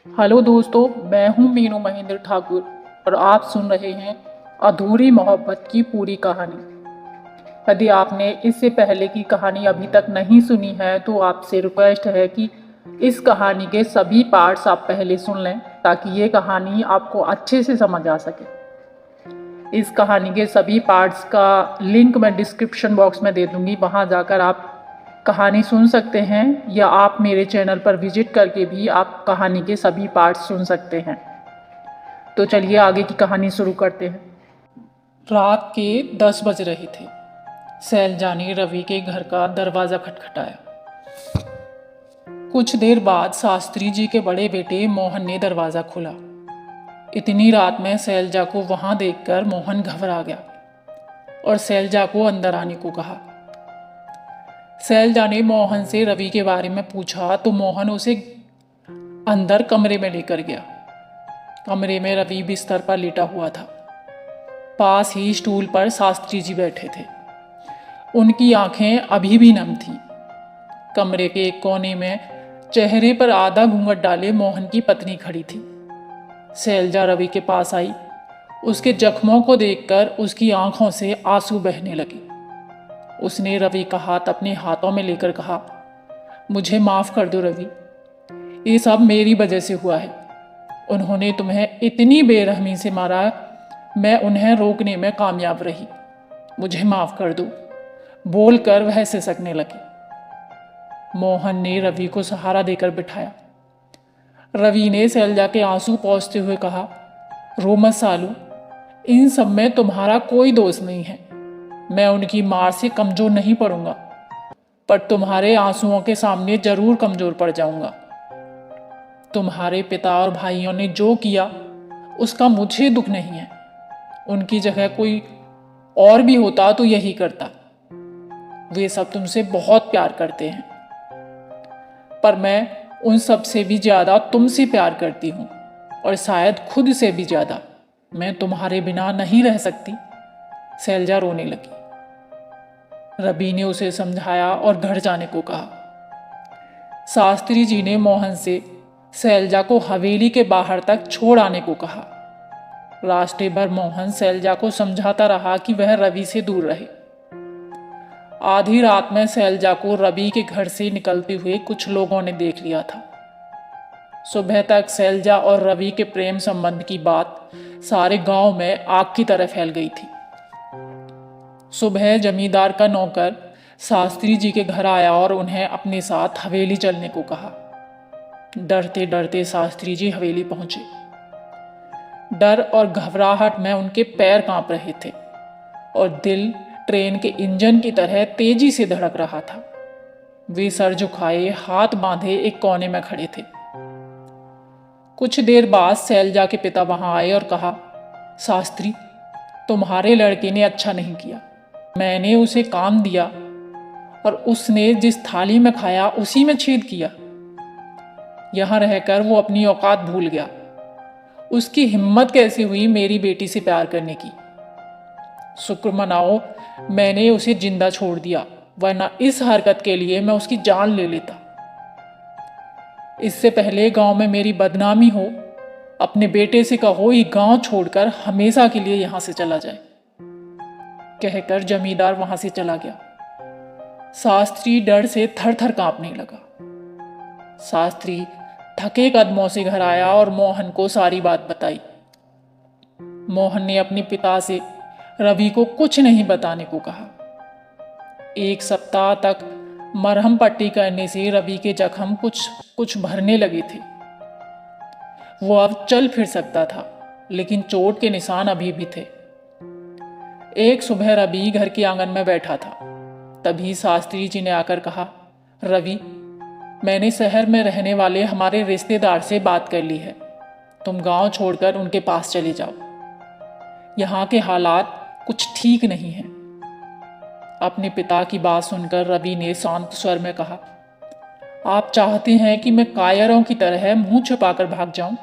Hello दोस्तों, मैं हूं मीनू महेंद्र ठाकुर और आप सुन रहे हैं अधूरी मोहब्बत की पूरी कहानी। यदि आपने इससे पहले की कहानी अभी तक नहीं सुनी है तो आपसे रिक्वेस्ट है कि इस कहानी के सभी पार्ट्स आप पहले सुन लें ताकि ये कहानी आपको अच्छे से समझ आ सके। इस कहानी के सभी पार्ट्स का लिंक मैं डिस्क्रिप्शन बॉक्स में दे दूंगी, वहाँ जाकर आप कहानी सुन सकते हैं या आप मेरे चैनल पर विजिट करके भी आप कहानी के सभी पार्ट्स सुन सकते हैं। तो चलिए आगे की कहानी शुरू करते हैं। रात के 10 बज रहे थे। शैलजा ने रवि के घर का दरवाज़ा खटखटाया। कुछ देर बाद शास्त्री जी के बड़े बेटे मोहन ने दरवाज़ा खोला। इतनी रात में शैलजा को वहां देखकर मोहन घबरा गया और शैलजा को अंदर आने को कहा। शैलजा ने मोहन से रवि के बारे में पूछा तो मोहन उसे अंदर कमरे में लेकर गया। कमरे में रवि बिस्तर पर लेटा हुआ था। पास ही स्टूल पर शास्त्री जी बैठे थे। उनकी आंखें अभी भी नम थीं। कमरे के एक कोने में चेहरे पर आधा घूंघट डाले मोहन की पत्नी खड़ी थी। शैलजा रवि के पास आई। उसके जख्मों को देखकर उसकी आंखों से आंसू बहने लगे। उसने रवि का हाथ अपने हाथों में लेकर कहा, मुझे माफ कर दो रवि, ये सब मेरी वजह से हुआ है। उन्होंने तुम्हें इतनी बेरहमी से मारा, मैं उन्हें रोकने में कामयाब रही। मुझे माफ कर दो। बोलकर वह सिसकने लगी। मोहन ने रवि को सहारा देकर बिठाया। रवि ने शैलजा के आंसू पोंछते हुए कहा, रो मत सालू, इन सब में तुम्हारा कोई दोष नहीं है। मैं उनकी मार से कमजोर नहीं पड़ूंगा, पर तुम्हारे आंसुओं के सामने जरूर कमजोर पड़ जाऊंगा। तुम्हारे पिता और भाइयों ने जो किया उसका मुझे दुख नहीं है। उनकी जगह कोई और भी होता तो यही करता। वे सब तुमसे बहुत प्यार करते हैं, पर मैं उन सब से भी ज्यादा तुमसे प्यार करती हूँ और शायद खुद से भी ज्यादा। मैं तुम्हारे बिना नहीं रह सकती। शैलजा रोने लगी। रवि ने उसे समझाया और घर जाने को कहा। शास्त्री जी ने मोहन से शैलजा को हवेली के बाहर तक छोड़ आने को कहा। रास्ते भर मोहन शैलजा को समझाता रहा कि वह रवि से दूर रहे। आधी रात में शैलजा को रवि के घर से निकलते हुए कुछ लोगों ने देख लिया था। सुबह तक शैलजा और रवि के प्रेम संबंध की बात सारे गांव में आग की तरह फैल गई थी। सुबह जमींदार का नौकर शास्त्री जी के घर आया और उन्हें अपने साथ हवेली चलने को कहा। डरते डरते शास्त्री जी हवेली पहुंचे। डर और घबराहट में उनके पैर कांप रहे थे और दिल ट्रेन के इंजन की तरह तेजी से धड़क रहा था। वे सर झुकाए हाथ बांधे एक कोने में खड़े थे। कुछ देर बाद शैलजा के पिता वहां आए और कहा, शास्त्री, तुम्हारे लड़के ने अच्छा नहीं किया। मैंने उसे काम दिया और उसने जिस थाली में खाया उसी में छेद किया। यहां रहकर वो अपनी औकात भूल गया। उसकी हिम्मत कैसे हुई मेरी बेटी से प्यार करने की। शुक्र मनाओ मैंने उसे जिंदा छोड़ दिया, वरना इस हरकत के लिए मैं उसकी जान ले लेता। इससे पहले गांव में मेरी बदनामी हो, अपने बेटे से कहो ये गांव छोड़कर हमेशा के लिए यहां से चला जाए। कहकर जमींदार वहां से चला गया। शास्त्री डर से थर थर कांपने लगा। शास्त्री थके कदमों से घर आया और मोहन को सारी बात बताई। मोहन ने अपने पिता से रवि को कुछ नहीं बताने को कहा। 1 सप्ताह तक मरहम पट्टी करने से रवि के जख्म कुछ भरने लगे थे। वो अब चल फिर सकता था, लेकिन चोट के निशान अभी भी थे। एक सुबह रवि घर के आंगन में बैठा था। तभी शास्त्री जी ने आकर कहा, रवि, मैंने शहर में रहने वाले हमारे रिश्तेदार से बात कर ली है। तुम गांव छोड़कर उनके पास चले जाओ। यहाँ के हालात कुछ ठीक नहीं हैं। अपने पिता की बात सुनकर रवि ने शांत स्वर में कहा, आप चाहते हैं कि मैं कायरों की तरह मुंह छुपाकर भाग जाऊं?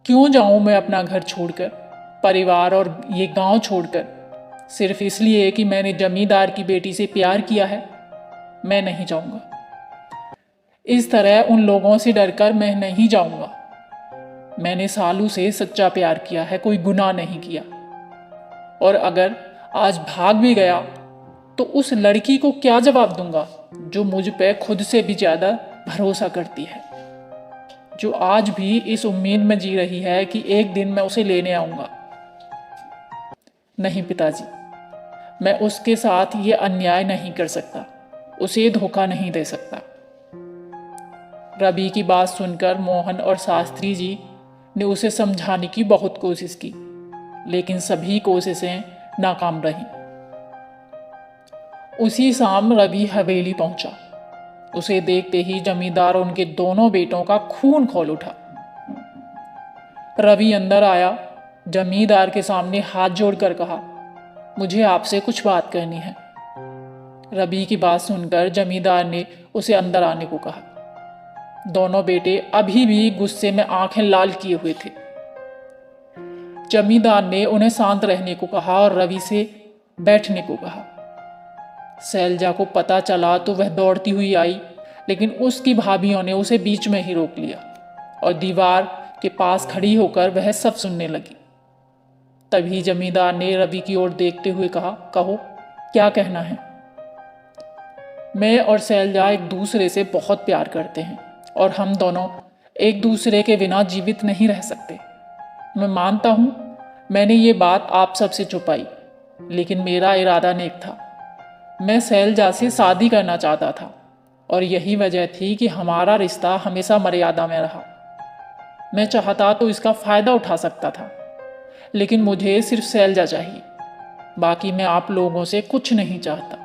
क्यों जाऊं मैं अपना घर छोड़कर, परिवार और ये गांव छोड़कर, सिर्फ इसलिए कि मैंने जमींदार की बेटी से प्यार किया है? मैं नहीं जाऊंगा। इस तरह उन लोगों से डरकर मैं नहीं जाऊंगा। मैंने सालू से सच्चा प्यार किया है, कोई गुनाह नहीं किया। और अगर आज भाग भी गया तो उस लड़की को क्या जवाब दूंगा जो मुझ पे खुद से भी ज्यादा भरोसा करती है, जो आज भी इस उम्मीद में जी रही है कि एक दिन मैं उसे लेने आऊंगा। नहीं पिताजी, मैं उसके साथ ये अन्याय नहीं कर सकता, उसे धोखा नहीं दे सकता। रवि की बात सुनकर मोहन और शास्त्री जी ने उसे समझाने की बहुत कोशिश की, लेकिन सभी कोशिशें नाकाम रहीं। उसी शाम रवि हवेली पहुंचा। उसे देखते ही जमींदार और उनके दोनों बेटों का खून खौल उठा। रवि अंदर आया, जमींदार के सामने हाथ जोड़कर कहा, मुझे आपसे कुछ बात करनी है। रवि की बात सुनकर जमींदार ने उसे अंदर आने को कहा। दोनों बेटे अभी भी गुस्से में आंखें लाल किए हुए थे। जमींदार ने उन्हें शांत रहने को कहा और रवि से बैठने को कहा। शैलजा को पता चला तो वह दौड़ती हुई आई, लेकिन उसकी भाभियों ने उसे बीच में ही रोक लिया और दीवार के पास खड़ी होकर वह सब सुनने लगी। तभी जमींदार ने रवि की ओर देखते हुए कहा, कहो क्या कहना है। मैं और शैलजा एक दूसरे से बहुत प्यार करते हैं और हम दोनों एक दूसरे के बिना जीवित नहीं रह सकते। मैं मानता हूं मैंने ये बात आप सबसे छुपाई, लेकिन मेरा इरादा नेक था। मैं शैलजा से शादी करना चाहता था और यही वजह थी कि हमारा रिश्ता हमेशा मर्यादा में रहा। मैं चाहता तो इसका फायदा उठा सकता था, लेकिन मुझे सिर्फ शैलजा चाहिए, बाकी मैं आप लोगों से कुछ नहीं चाहता।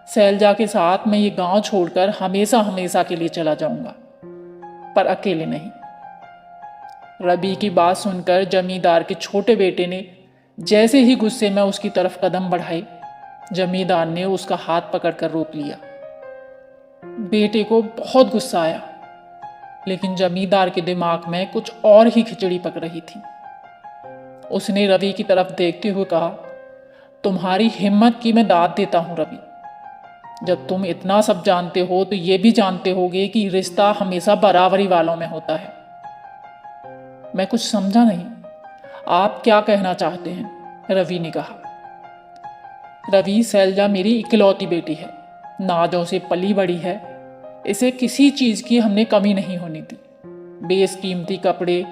शैलजा के साथ मैं ये गांव छोड़कर हमेशा हमेशा के लिए चला जाऊंगा, पर अकेले नहीं। रवि की बात सुनकर जमींदार के छोटे बेटे ने जैसे ही गुस्से में उसकी तरफ कदम बढ़ाए, जमींदार ने उसका हाथ पकड़कर रोक लिया। बेटे को बहुत गुस्सा आया, लेकिन जमींदार के दिमाग में कुछ और ही खिचड़ी पक रही थी। उसने रवि की तरफ देखते हुए कहा, तुम्हारी हिम्मत की मैं दाद देता हूं रवि। जब तुम इतना सब जानते हो तो ये भी जानते होगे कि रिश्ता हमेशा बराबरी वालों में होता है। मैं कुछ समझा नहीं, आप क्या कहना चाहते हैं? रवि ने कहा। रवि, शैलजा मेरी इकलौती बेटी है, नाजों से पली बड़ी है। इसे किसी चीज की हमने कमी नहीं होने दी। बेशकीमती कपड़े,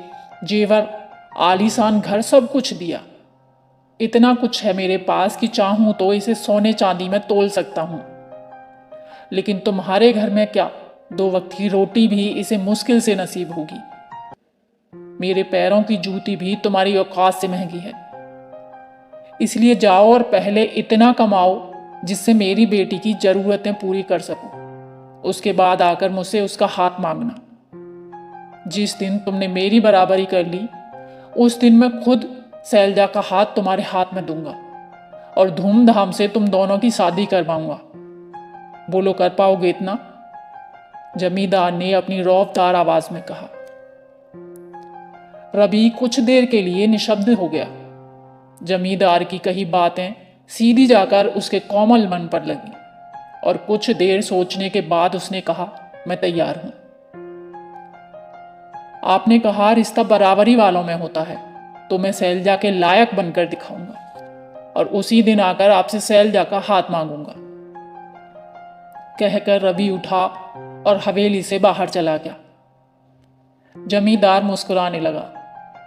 जेवर, आलीशान घर, सब कुछ दिया। इतना कुछ है मेरे पास कि चाहूं तो इसे सोने चांदी में तोल सकता हूं। लेकिन तुम्हारे घर में क्या, 2 वक्त की रोटी भी इसे मुश्किल से नसीब होगी। मेरे पैरों की जूती भी तुम्हारी औकात से महंगी है। इसलिए जाओ और पहले इतना कमाओ जिससे मेरी बेटी की जरूरतें पूरी कर सकूं। उसके बाद आकर मुझसे उसका हाथ मांगना। जिस दिन तुमने मेरी बराबरी कर ली, उस दिन मैं खुद शैलजा का हाथ तुम्हारे हाथ में दूंगा और धूमधाम से तुम दोनों की शादी करवाऊंगा। बोलो, कर पाओगे इतना? जमींदार ने अपनी रौबदार आवाज में कहा। रवि कुछ देर के लिए निशब्द हो गया। जमींदार की कही बातें सीधी जाकर उसके कोमल मन पर लगी और कुछ देर सोचने के बाद उसने कहा, मैं तैयार हूं। आपने कहा रिश्ता बराबरी वालों में होता है, तो मैं शैलजा के लायक बनकर दिखाऊंगा और उसी दिन आकर आपसे शैलजा का हाथ मांगूंगा। कहकर रवि उठा और हवेली से बाहर चला गया। जमींदार मुस्कुराने लगा।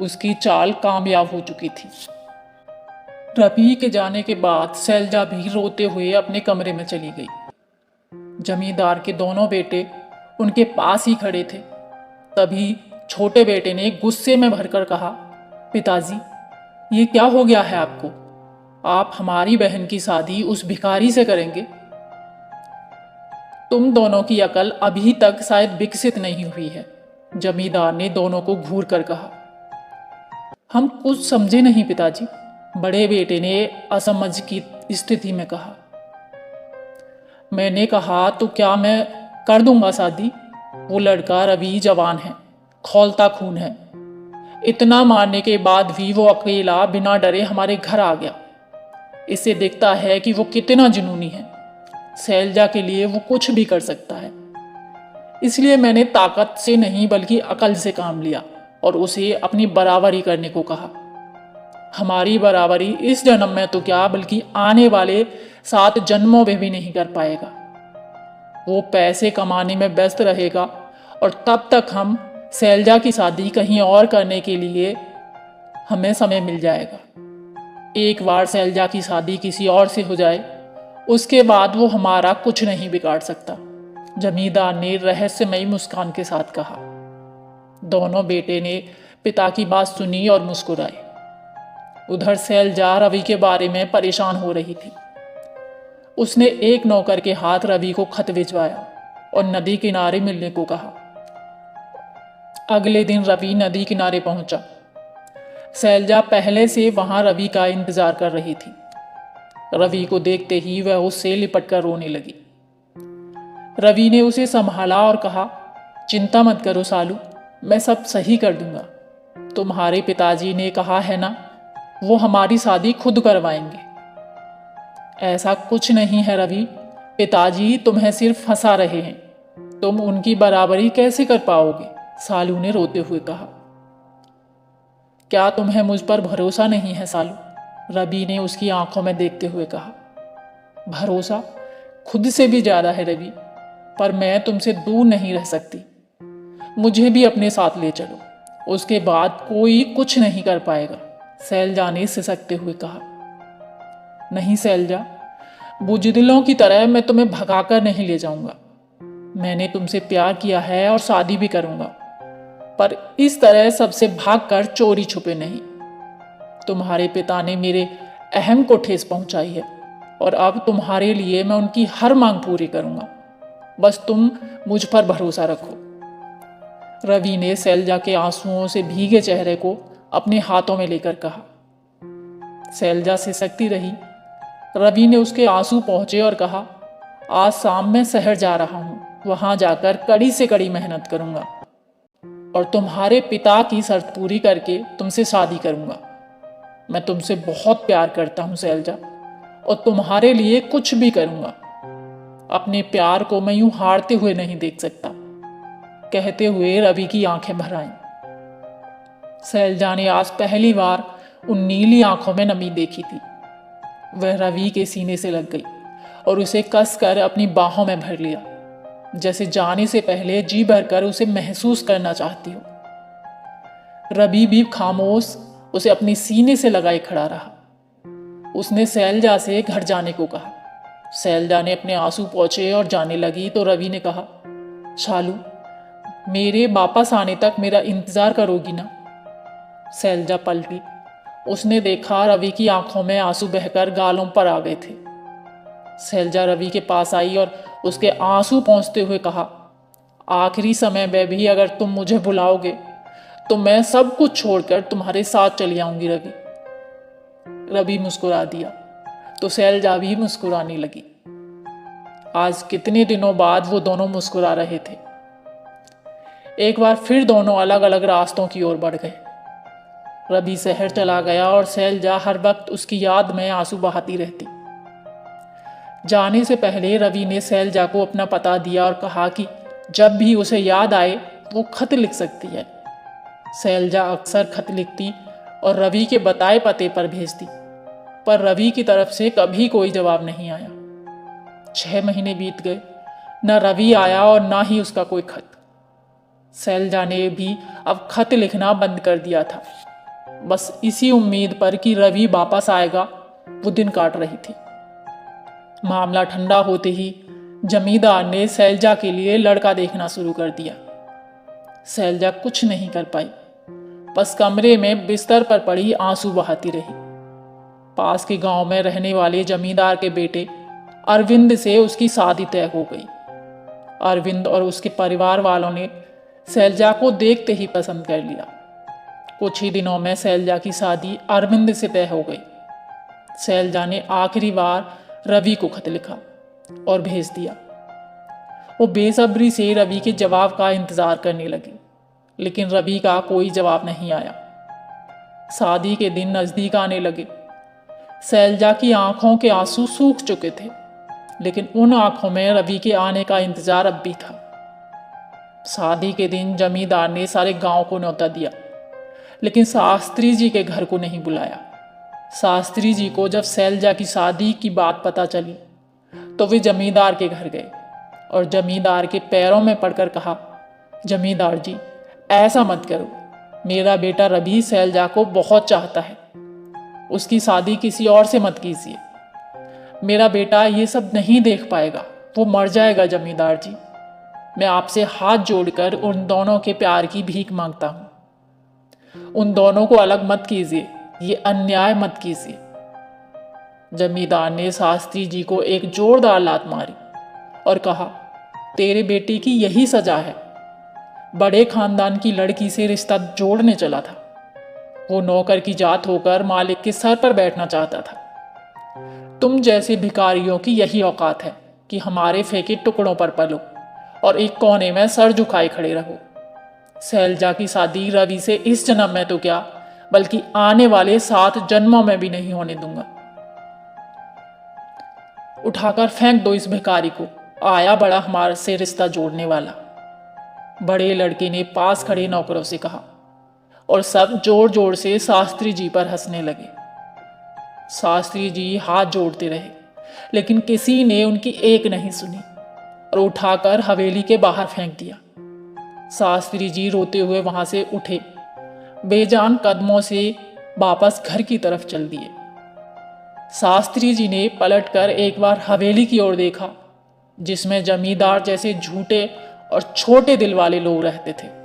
उसकी चाल कामयाब हो चुकी थी। रवि के जाने के बाद शैलजा भी रोते हुए अपने कमरे में चली गई। जमींदार के दोनों बेटे उनके पास ही खड़े थे। तभी छोटे बेटे ने गुस्से में भरकर कहा, पिताजी, ये क्या हो गया है आपको? आप हमारी बहन की शादी उस भिखारी से करेंगे? तुम दोनों की अकल अभी तक शायद विकसित नहीं हुई है। जमींदार ने दोनों को घूर कर कहा। हम कुछ समझे नहीं पिताजी, बड़े बेटे ने असमझ की स्थिति में कहा। मैंने कहा तो क्या मैं कर दूंगा शादी? वो लड़का रवि जवान है, खौलता खून है। इतना मारने के बाद भी वो अकेला बिना डरे हमारे घर आ गया। इससे दिखता है कि वो कितना जुनूनी है। शैलजा के लिए वो कुछ भी कर सकता है। इसलिए मैंने ताकत से नहीं बल्कि अकल से काम लिया और उसे अपनी बराबरी करने को कहा। हमारी बराबरी इस जन्म में तो क्या बल्कि आने वाले 7 जन्मों में भी नहीं कर पाएगा। वो पैसे कमाने में व्यस्त रहेगा और तब तक हम शैलजा की शादी कहीं और करने के लिए हमें समय मिल जाएगा। एक बार शैलजा की शादी किसी और से हो जाए उसके बाद वो हमारा कुछ नहीं बिगाड़ सकता, जमींदार ने रहस्यमयी मुस्कान के साथ कहा। दोनों बेटे ने पिता की बात सुनी और मुस्कुराए। उधर शैलजा रवि के बारे में परेशान हो रही थी। उसने एक नौकर के हाथ रवि को खत भिजवाया और नदी किनारे मिलने को कहा। अगले दिन रवि नदी किनारे पहुंचा। शैलजा पहले से वहां रवि का इंतजार कर रही थी। रवि को देखते ही वह उससे लिपट कर रोने लगी। रवि ने उसे संभाला और कहा, चिंता मत करो सालू, मैं सब सही कर दूंगा। तुम्हारे पिताजी ने कहा है ना, वो हमारी शादी खुद करवाएंगे। ऐसा कुछ नहीं है रवि, पिताजी तुम्हें सिर्फ फंसा रहे हैं। तुम उनकी बराबरी कैसे कर पाओगे? सालू ने रोते हुए कहा। क्या तुम्हें मुझ पर भरोसा नहीं है सालू? रवि ने उसकी आंखों में देखते हुए कहा। भरोसा खुद से भी ज्यादा है रवि, पर मैं तुमसे दूर नहीं रह सकती। मुझे भी अपने साथ ले चलो, उसके बाद कोई कुछ नहीं कर पाएगा, शैलजा ने सिसकते हुए कहा। नहीं शैलजा, बुजदिलों की तरह मैं तुम्हें भगाकर नहीं ले जाऊंगा। मैंने तुमसे प्यार किया है और शादी भी करूंगा, पर इस तरह सबसे भागकर चोरी छुपे नहीं। तुम्हारे पिता ने मेरे अहम को ठेस पहुंचाई है और अब तुम्हारे लिए मैं उनकी हर मांग पूरी करूंगा। बस तुम मुझ पर भरोसा रखो। रवि ने शैलजा के आंसुओं से भीगे चेहरे को अपने हाथों में लेकर कहा। शैलजा सिसकती रही। रवि ने उसके आंसू पहुंचे और कहा, आज शाम मैं शहर जा रहा हूं, वहां जाकर कड़ी से कड़ी मेहनत करूंगा और तुम्हारे पिता की शर्त पूरी करके तुमसे शादी करूंगा। मैं तुमसे बहुत प्यार करता हूं शैलजा, और तुम्हारे लिए कुछ भी करूंगा। अपने प्यार को मैं यूं हारते हुए नहीं देख सकता। कहते हुए रवि की आंखें भर आईं। शैलजा ने आज पहली बार उन नीली आंखों में नमी देखी थी। वह रवि के सीने से लग गई और उसे कसकर अपनी बाहों में भर लिया, जैसे जाने से पहले जी भरकर उसे महसूस करना चाहती हो। रवि भी खामोश उसे अपनी सीने से लगाए खड़ा रहा। उसने शैलजा से घर जाने को कहा। शैलजा ने अपने आंसू पोंछे और जाने लगी तो रवि ने कहा, शालू, मेरे वापस आने तक मेरा इंतजार करोगी ना? शैलजा पलटी। उसने देखा रवि की आंखों में आंसू बहकर गालों पर आ गए थे। शैलजा रवि के पास आई और उसके आंसू पोंछते हुए कहा, आखिरी समय में भी अगर तुम मुझे बुलाओगे तो मैं सब कुछ छोड़कर तुम्हारे साथ चली आऊंगी रवि। रवि मुस्कुरा दिया तो शैलजा भी मुस्कुराने लगी। आज कितने दिनों बाद वो दोनों मुस्कुरा रहे थे। एक बार फिर दोनों अलग अलग रास्तों की ओर बढ़ गए। रवि शहर चला गया और शैलजा हर वक्त उसकी याद में आंसू बहाती रहती। जाने से पहले रवि ने शैलजा को अपना पता दिया और कहा कि जब भी उसे याद आए वो खत लिख सकती है। शैलजा अक्सर खत लिखती और रवि के बताए पते पर भेजती, पर रवि की तरफ से कभी कोई जवाब नहीं आया। 6 महीने बीत गए, न रवि आया और न ही उसका कोई खत। शैलजा ने भी अब खत लिखना बंद कर दिया था। बस इसी उम्मीद पर कि रवि वापस आएगा वो दिन काट रही थी। मामला ठंडा होते ही जमींदार ने शैलजा के लिए लड़का देखना शुरू कर दिया। शैलजा कुछ नहीं कर पाई, बस कमरे में बिस्तर पर पड़ी आंसू बहाती रही। पास के गांव में रहने वाले जमींदार के बेटे अरविंद से उसकी शादी तय हो गई। अरविंद और उसके परिवार वालों ने शैलजा को देखते ही पसंद कर लिया। कुछ ही दिनों में शैलजा की शादी अरविंद से तय हो गई। शैलजा ने आखिरी बार रवि को खत लिखा और भेज दिया। वो बेसब्री से रवि के जवाब का इंतजार करने लगी, लेकिन रवि का कोई जवाब नहीं आया। शादी के दिन नजदीक आने लगे। शैलजा की आंखों के आंसू सूख चुके थे, लेकिन उन आंखों में रवि के आने का इंतजार अब भी था। शादी के दिन जमींदार ने सारे गांव को न्योता दिया, लेकिन शास्त्री जी के घर को नहीं बुलाया। शास्त्री जी को जब शैलजा की शादी की बात पता चली तो वे जमींदार के घर गए और जमींदार के पैरों में पड़कर कहा, जमींदार जी ऐसा मत करो, मेरा बेटा रवि शैलजा को बहुत चाहता है, उसकी शादी किसी और से मत कीजिए। मेरा बेटा ये सब नहीं देख पाएगा, वो मर जाएगा। जमींदार जी, मैं आपसे हाथ जोड़कर उन दोनों के प्यार की भीख मांगता हूं, उन दोनों को अलग मत कीजिए, ये अन्याय मत कीजिए। जमींदार ने शास्त्री जी को एक जोरदार लात मारी और कहा, तेरे बेटे की यही सजा है। बड़े खानदान की लड़की से रिश्ता जोड़ने चला था, वो नौकर की जात होकर मालिक के सर पर बैठना चाहता था। तुम जैसे भिखारियों की यही औकात है कि हमारे फेंके टुकड़ों पर पलो और एक कोने में सर झुकाए खड़े रहो। शैलजा की शादी रवि से इस जन्म में तो क्या, बल्कि आने वाले 7 जन्मों में भी नहीं होने दूंगा। उठाकर फेंक दो इस भिखारी को, आया बड़ा हमारे से रिश्ता जोड़ने वाला। बड़े लड़के ने पास खड़े नौकरों से कहा और सब जोर जोर से शास्त्री जी पर हंसने लगे। शास्त्री जी हाथ जोड़ते रहे, लेकिन किसी ने उनकी एक नहीं सुनी और उठाकर हवेली के बाहर फेंक दिया। शास्त्री जी रोते हुए वहां से उठे, बेजान कदमों से वापस घर की तरफ चल दिए। शास्त्री जी ने पलटकर एक बार हवेली की ओर देखा, जिसमें जमींदार जैसे झूठे और छोटे दिल वाले लोग रहते थे।